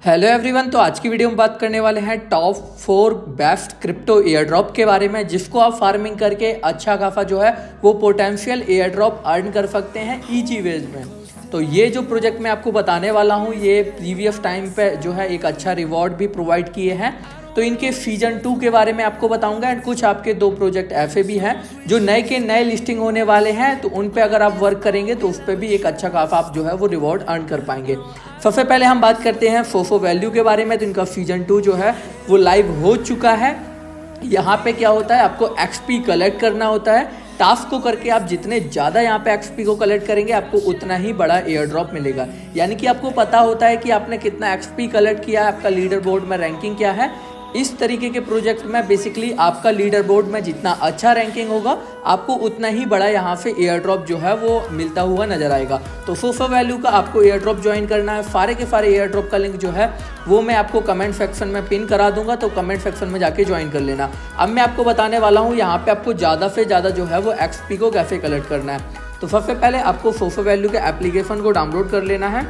Hello everyone. तो आज की वीडियो में बात करने वाले हैं top 4 best crypto air drop के बारे में, जिसको आप फार्मिंग करके अच्छा खासा जो है वो पोटेंशियल एयर ड्रॉप अर्न कर सकते हैं ईजी वेज में। तो ये जो प्रोजेक्ट मैं आपको बताने वाला हूँ ये प्रीवियस टाइम पे जो है एक अच्छा रिवॉर्ड भी प्रोवाइड किए हैं। तो इनके सीजन 2 के बारे में आपको बताऊंगा एंड कुछ आपके 2 प्रोजेक्ट ऐसे भी हैं जो नए के नए लिस्टिंग होने वाले हैं, तो उन पे अगर आप वर्क करेंगे तो उस पर भी एक अच्छा खासा आप जो है वो रिवॉर्ड अर्न कर पाएंगे। सबसे पहले हम बात करते हैं फोफो वैल्यू के बारे में। तो इनका सीजन 2 जो है वो लाइव हो चुका है। यहाँ पे क्या होता है, आपको एक्सपी कलेक्ट करना होता है। टास्क को करके आप जितने ज़्यादा यहाँ पे एक्सपी को कलेक्ट करेंगे आपको उतना ही बड़ा एयर ड्रॉप मिलेगा। यानी कि आपको पता होता है कि आपने कितना एक्सपी कलेक्ट किया है, आपका लीडर बोर्ड में रैंकिंग क्या है। इस तरीके के प्रोजेक्ट में बेसिकली आपका लीडर बोर्ड में जितना अच्छा रैंकिंग होगा आपको उतना ही बड़ा यहाँ से एयर ड्रॉप जो है वो मिलता हुआ नजर आएगा। तो फोफो वैल्यू का आपको एयर ड्रॉप ज्वाइन करना है। सारे के सारे एयर ड्रॉप का लिंक जो है वो मैं आपको कमेंट सेक्शन में पिन करा दूंगा, तो कमेंट सेक्शन में जाके ज्वाइन कर लेना। अब मैं आपको बताने वाला हूँ यहाँ पे आपको ज़्यादा से ज़्यादा जो है वो एक्सपी को कैसे कलेक्ट करना है। तो सबसे पहले आपको फोफो वैल्यू के एप्लीकेशन को डाउनलोड कर लेना है।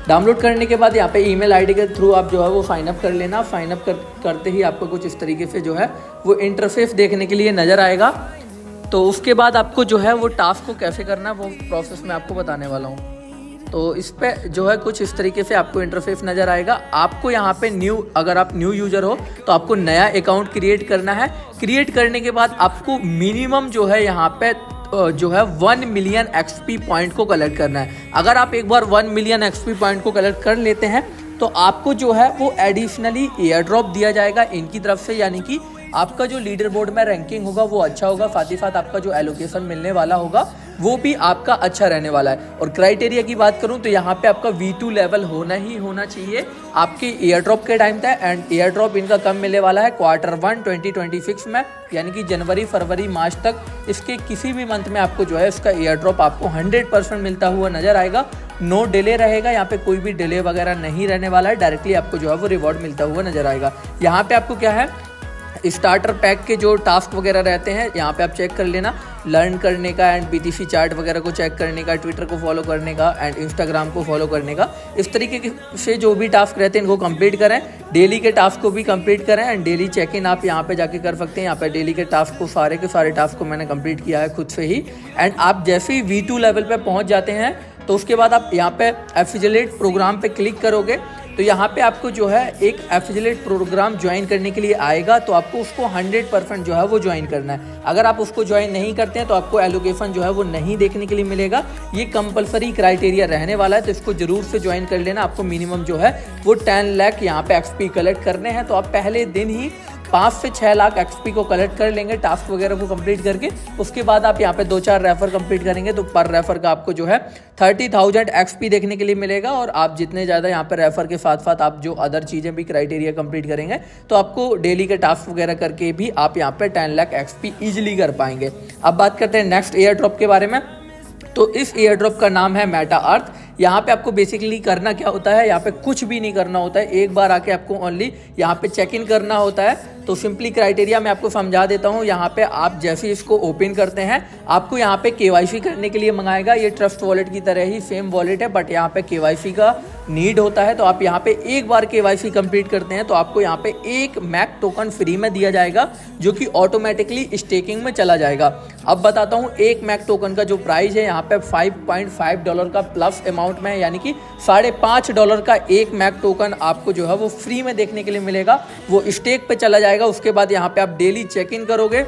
डाउनलोड करने के बाद यहाँ पे ईमेल आईडी के थ्रू आप जो है वो साइनअप कर लेना। साइनअप करते ही आपको कुछ इस तरीके से जो है वो इंटरफेस देखने के लिए नज़र आएगा। तो उसके बाद आपको जो है वो टास्क को कैसे करना है वो प्रोसेस मैं आपको बताने वाला हूँ। तो इस पे जो है कुछ इस तरीके से आपको इंटरफेस नज़र आएगा। आपको यहाँ पे अगर आप न्यू यूज़र हो तो आपको नया अकाउंट क्रिएट करना है। क्रिएट करने के बाद आपको मिनिमम जो है यहाँ पे जो है 1 मिलियन एक्सपी पॉइंट को कलेक्ट करना है। अगर आप एक बार 1 मिलियन एक्सपी पॉइंट को कलेक्ट कर लेते हैं तो आपको जो है वो एडिशनली एयर ड्रॉप दिया जाएगा इनकी तरफ से। यानी कि आपका जो लीडर बोर्ड में रैंकिंग होगा वो अच्छा होगा, साथ ही साथ आपका जो एलोकेशन मिलने वाला होगा वो भी आपका अच्छा रहने वाला है। और क्राइटेरिया की बात करूं तो यहाँ पे आपका V2 लेवल होना ही होना चाहिए आपके एयर ड्रॉप के टाइम तक। एंड एयर ड्रॉप इनका कब मिलने वाला है, Q1 2026 में, यानी कि जनवरी फरवरी मार्च तक इसके किसी भी मंथ में आपको जो है इसका एयर ड्रॉप आपको 100% मिलता हुआ नजर आएगा। नो डिले रहेगा, यहाँ पे कोई भी डिले वगैरह नहीं रहने वाला है। डायरेक्टली आपको जो है वो रिवॉर्ड मिलता हुआ नजर आएगा। यहाँ पे आपको क्या है, स्टार्टर पैक के जो टास्क वगैरह रहते हैं यहाँ पे आप चेक कर लेना। लर्न करने का एंड BTC चार्ट वगैरह को चेक करने का, ट्विटर को फॉलो करने का एंड इंस्टाग्राम को फॉलो करने का, इस तरीके से जो भी टास्क रहते हैं इनको कंप्लीट करें। डेली के टास्क को भी कंप्लीट करें एंड डेली चेक इन आप यहाँ पे जाके कर सकते हैं। यहाँ पे डेली के टास्क को सारे के सारे टास्क को मैंने कंप्लीट किया है खुद से ही। एंड आप जैसे ही V2 लेवल पे पहुँच जाते हैं तो उसके बाद आप यहाँ पे एफिलिएट प्रोग्राम पे क्लिक करोगे तो यहाँ पे आपको जो है एक एफिलिएट प्रोग्राम ज्वाइन करने के लिए आएगा। तो आपको उसको 100% जो है वो ज्वाइन करना है। अगर आप उसको ज्वाइन नहीं करते हैं तो आपको एलोकेशन जो है वो नहीं देखने के लिए मिलेगा। ये कंपलसरी क्राइटेरिया रहने वाला है, तो इसको जरूर से ज्वाइन कर लेना। आपको मिनिमम जो है वो 10 लाख यहाँ पे एक्सपी कलेक्ट करने हैं। तो आप पहले दिन ही 5 से 6 लाख एक्सपी को कलेक्ट कर लेंगे टास्क वगैरह को कंप्लीट करके। उसके बाद आप यहाँ पे 2-4 रेफर कंप्लीट करेंगे तो पर रेफर का आपको जो है 30,000 एक्सपी देखने के लिए मिलेगा। और आप जितने ज़्यादा यहाँ पे रेफर के साथ साथ आप जो अदर चीज़ें भी क्राइटेरिया कंप्लीट करेंगे तो आपको डेली के टास्क वगैरह करके भी आप यहाँ पे 10 लाख एक्सपी ईजिली कर पाएंगे। अब बात करते हैं नेक्स्ट एयर ड्रॉप के बारे में। तो इस एयर ड्रॉप का नाम है मेटा अर्थ। यहाँ पे आपको बेसिकली करना क्या होता है, यहाँ पे कुछ भी नहीं करना होता है। एक बार आके आपको ओनली यहाँ पे चेक इन करना होता है। तो सिंपली क्राइटेरिया मैं आपको समझा देता हूँ। यहाँ पे आप जैसे ही इसको ओपन करते हैं आपको यहाँ पे KYC करने के लिए मंगाएगा। ये ट्रस्ट वॉलेट की तरह ही सेम वॉलेट है, बट यहाँ पे KYC का नीड होता है। तो आप यहाँ पे एक बार KYC कंप्लीट करते हैं तो आपको यहाँ पे 1 मैक टोकन फ्री में दिया जाएगा जो कि ऑटोमेटिकली स्टेकिंग में चला जाएगा। अब बताता हूँ 1 मैक टोकन का जो प्राइस है यहाँ पे $5.5 का प्लस अमाउंट में, यानी कि $5.5 का 1 मैक टोकन आपको जो है वो फ्री में देखने के लिए मिलेगा। वो स्टेक पे चला जाएगा। उसके बाद यहाँ पे आप डेली चेक इन करोगे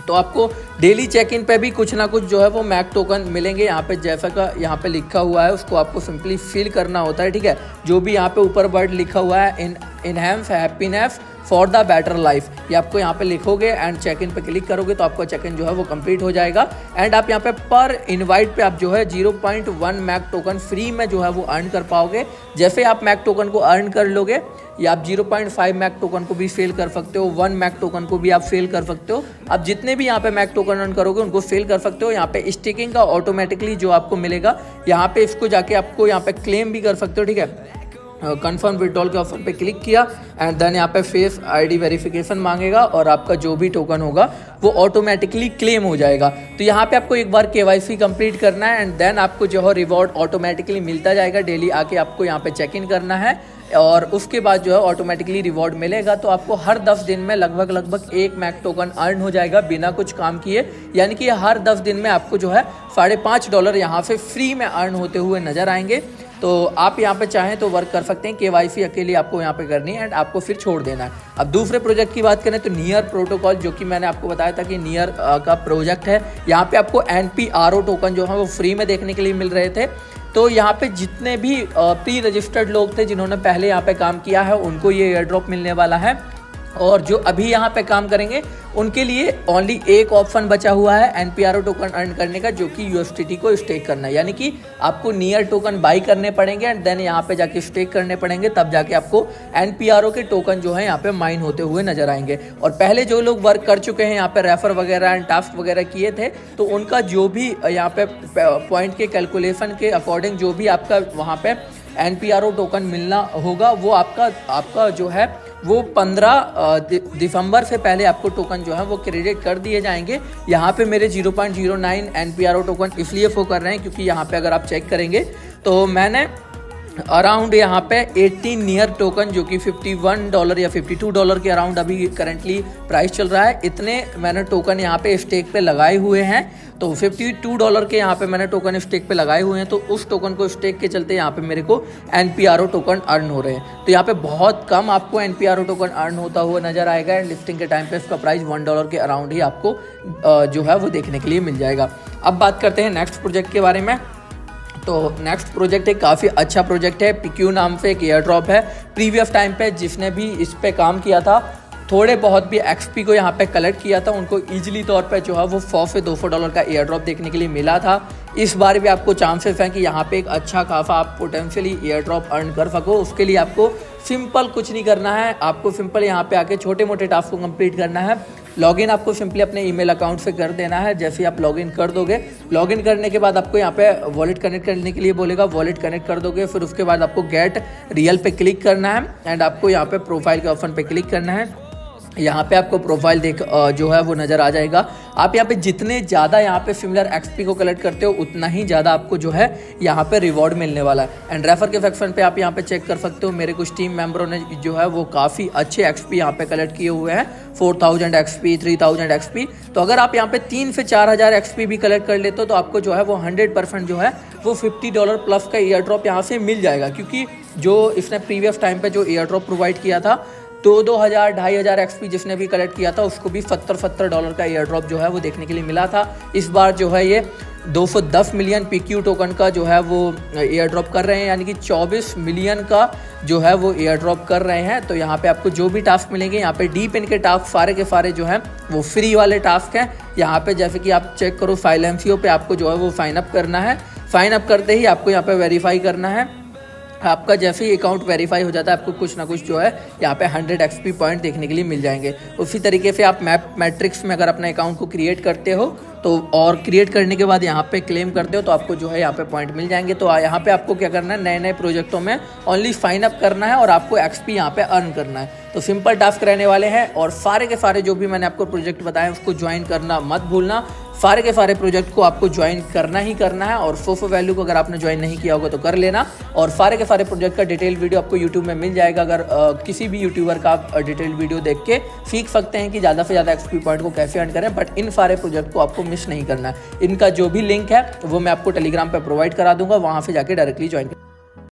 तो आपको डेली चेक इन पे भी कुछ ना कुछ जो है वो मैक टोकन मिलेंगे। यहाँ पे जैसा का यहाँ पे लिखा हुआ है उसको आपको सिंपली फिल करना होता है, ठीक है। जो भी यहाँ पे ऊपर वर्ड लिखा हुआ है enhance happiness for the better life, ये आपको यहाँ पे लिखोगे एंड चेक इन पे क्लिक करोगे तो आपका चेक इन जो है वो कंप्लीट हो जाएगा। एंड आप यहाँ पे पर इनवाइट पे आप जो है 0.1 मैक टोकन फ्री में जो है वो अर्न कर पाओगे। जैसे आप मैक टोकन को अर्न कर लोगे या आप 0.5 मैक टोकन को भी सेल कर सकते हो, 1 मैक टोकन को भी आप सेल कर सकते हो। आप जितने भी यहाँ पे मैक टोकन अर्न करोगे उनको सेल कर सकते हो। यहाँ पे स्टेकिंग का ऑटोमेटिकली जो आपको मिलेगा यहाँ पे इसको जाके आपको यहाँ पे क्लेम भी कर सकते हो, ठीक है। कंफर्म विड्रॉल के ऑप्शन पे क्लिक किया एंड देन यहाँ पे फेस आईडी वेरिफिकेशन मांगेगा और आपका जो भी टोकन होगा वो ऑटोमेटिकली क्लेम हो जाएगा। तो यहाँ पे आपको एक बार KYC कंप्लीट करना है एंड देन आपको जो है रिवॉर्ड ऑटोमेटिकली मिलता जाएगा। डेली आके आपको यहाँ पे चेक इन करना है और उसके बाद जो है ऑटोमेटिकली रिवॉर्ड मिलेगा। तो आपको हर 10 दिन में लगभग 1 मैक टोकन अर्न हो जाएगा बिना कुछ काम किए, यानी कि हर 10 दिन में आपको जो है $5.5 यहाँ से फ्री में अर्न होते हुए नजर आएंगे। तो आप यहाँ पे चाहें तो वर्क कर सकते हैं। KYC अकेले आपको यहाँ पे करनी है एंड आपको फिर छोड़ देना है। अब दूसरे प्रोजेक्ट की बात करें तो नियर प्रोटोकॉल, जो कि मैंने आपको बताया था कि नियर का प्रोजेक्ट है। यहाँ पे आपको NPRO टोकन जो है वो फ्री में देखने के लिए मिल रहे थे। तो यहाँ पे जितने भी प्री रजिस्टर्ड लोग थे जिन्होंने पहले यहाँ पे काम किया है उनको ये एयर ड्रॉप मिलने वाला है, और जो अभी यहाँ पे काम करेंगे उनके लिए ओनली एक ऑप्शन बचा हुआ है NPRO टोकन अर्न करने का, जो कि USDT को स्टेक करना है। यानी कि आपको नियर टोकन बाई करने पड़ेंगे एंड देन यहाँ पे जाके स्टेक करने पड़ेंगे, तब जाके आपको NPRO के टोकन जो है यहाँ पे माइन होते हुए नजर आएंगे। और पहले जो लोग वर्क कर चुके हैं यहाँ पे रेफर वगैरह एंड टास्क वगैरह किए थे, तो उनका जो भी यहाँ पे पॉइंट के कैलकुलेशन के अकॉर्डिंग जो भी आपका वहाँ पे NPRO टोकन मिलना होगा वो आपका जो है वो 15 दिसंबर से पहले आपको टोकन जो है वो क्रेडिट कर दिए जाएंगे। यहाँ पे मेरे 0.09 NPRO टोकन इसलिए शो कर रहे हैं क्योंकि यहाँ पे अगर आप चेक करेंगे तो मैंने अराउंड यहाँ पे 18 नियर टोकन, जो कि $51 या $52 के अराउंड अभी करंटली प्राइस चल रहा है, इतने मैंने टोकन यहाँ पे स्टेक पे लगाए हुए हैं। तो $52 के यहाँ पे मैंने टोकन स्टेक पे लगाए हुए हैं। तो उस टोकन को स्टेक के चलते यहाँ पे मेरे को NPRO टोकन अर्न हो रहे हैं। तो यहाँ पे बहुत कम आपको NPRO टोकन अर्न होता हुआ नजर आएगा एंड लिस्टिंग के टाइम पे इसका प्राइस $1 के अराउंड ही आपको जो है वो देखने के लिए मिल जाएगा। अब बात करते हैं नेक्स्ट प्रोजेक्ट के बारे में। तो नेक्स्ट प्रोजेक्ट एक काफ़ी अच्छा प्रोजेक्ट है। PQ नाम से एक एयर ड्रॉप है। प्रीवियस टाइम पे जिसने भी इस पे काम किया था, थोड़े बहुत भी XP को यहाँ पे कलेक्ट किया था, उनको ईजिली तौर पे जो है वो $100 से $200 का एयर ड्रॉप देखने के लिए मिला था। इस बार भी आपको चांसेस हैं कि यहाँ पे एक अच्छा खासा आप पोटेंशियली एयर ड्रॉप अर्न कर सको। उसके लिए आपको सिंपल कुछ नहीं करना है, आपको सिंपल यहाँ पे आके छोटे मोटे टास्क को कंप्लीट करना है। लॉगिन आपको सिंपली अपने ईमेल अकाउंट से कर देना है। जैसे ही आप लॉगिन कर दोगे, लॉगिन करने के बाद आपको यहाँ पे वॉलेट कनेक्ट करने के लिए बोलेगा, वॉलेट कनेक्ट कर दोगे। फिर उसके बाद आपको गेट रियल पे क्लिक करना है एंड आपको यहाँ पे प्रोफाइल के ऑप्शन पे क्लिक करना है। यहाँ पे आपको प्रोफाइल जो है वो नज़र आ जाएगा। आप यहाँ पे जितने ज़्यादा यहाँ पे सिमिलर XP को कलेक्ट करते हो उतना ही ज़्यादा आपको जो है यहाँ पे रिवॉर्ड मिलने वाला है। एंड रेफर के सेक्शन पे आप यहाँ पे चेक कर सकते हो, मेरे कुछ टीम मेंबरों ने जो है वो काफ़ी अच्छे XP यहाँ पे कलेक्ट किए हुए हैं, 4000 XP, 3000 XP। तो अगर आप यहाँ पे 3 से 4000 XP भी कलेक्ट कर लेते हो तो आपको जो है वो 100% जो है वो $50 प्लस का एयर ड्रॉप यहाँ से मिल जाएगा। क्योंकि जो इसने प्रीवियस टाइम पे जो एयर ड्रॉप प्रोवाइड किया था, 2,000 2,500 XP जिसने भी कलेक्ट किया था उसको भी $70 का एयर ड्रॉप जो है वो देखने के लिए मिला था। इस बार जो है ये 210 मिलियन PQ टोकन का जो है वो एयर ड्रॉप कर रहे हैं, यानी कि 24 मिलियन का जो है वो एयर ड्रॉप कर रहे हैं। तो यहाँ पे आपको जो भी टास्क मिलेंगे, यहाँ पे डीप इनके टास्क सारे के सारे जो हैं वो फ्री वाले टास्क हैं। यहाँ पे जैसे कि आप चेक करो, फाइल MCO पे आपको जो है वो साइन अप करना है। साइन अप करते ही आपको यहाँ पे वेरीफाई करना है। आपका जैसे ही अकाउंट वेरीफाई हो जाता है आपको कुछ ना कुछ जो है यहाँ पे 100 XP पॉइंट देखने के लिए मिल जाएंगे। उसी तरीके से आप मैट्रिक्स में अगर अपने अकाउंट को क्रिएट करते हो तो, और क्रिएट करने के बाद यहाँ पे क्लेम करते हो तो आपको जो है यहाँ पे पॉइंट मिल जाएंगे। तो यहाँ पे आपको क्या करना है, नए नए प्रोजेक्टों में ओनली साइन अप करना है और आपको XP यहाँ पे अर्न करना है। तो सिंपल टास्क रहने वाले हैं और सारे के सारे जो भी मैंने आपको प्रोजेक्ट बताए उसको ज्वाइन करना मत भूलना। सारे के सारे प्रोजेक्ट को आपको ज्वाइन करना ही करना है और फोफो वैल्यू को अगर आपने ज्वाइन नहीं किया होगा तो कर लेना। और सारे के सारे प्रोजेक्ट का डिटेल वीडियो आपको यूट्यूब में मिल जाएगा। अगर किसी भी यूट्यूबर का आप डिटेल वीडियो देख के सीख सकते हैं कि ज़्यादा से ज़्यादा XP पॉइंट को कैसे अर्न करें। बट इन सारे प्रोजेक्ट को आपको मिस नहीं करना है। इनका जो भी लिंक है वो मैं आपको टेलीग्राम पर प्रोवाइड करा दूंगा, वहाँ से जाके डायरेक्टली ज्वाइन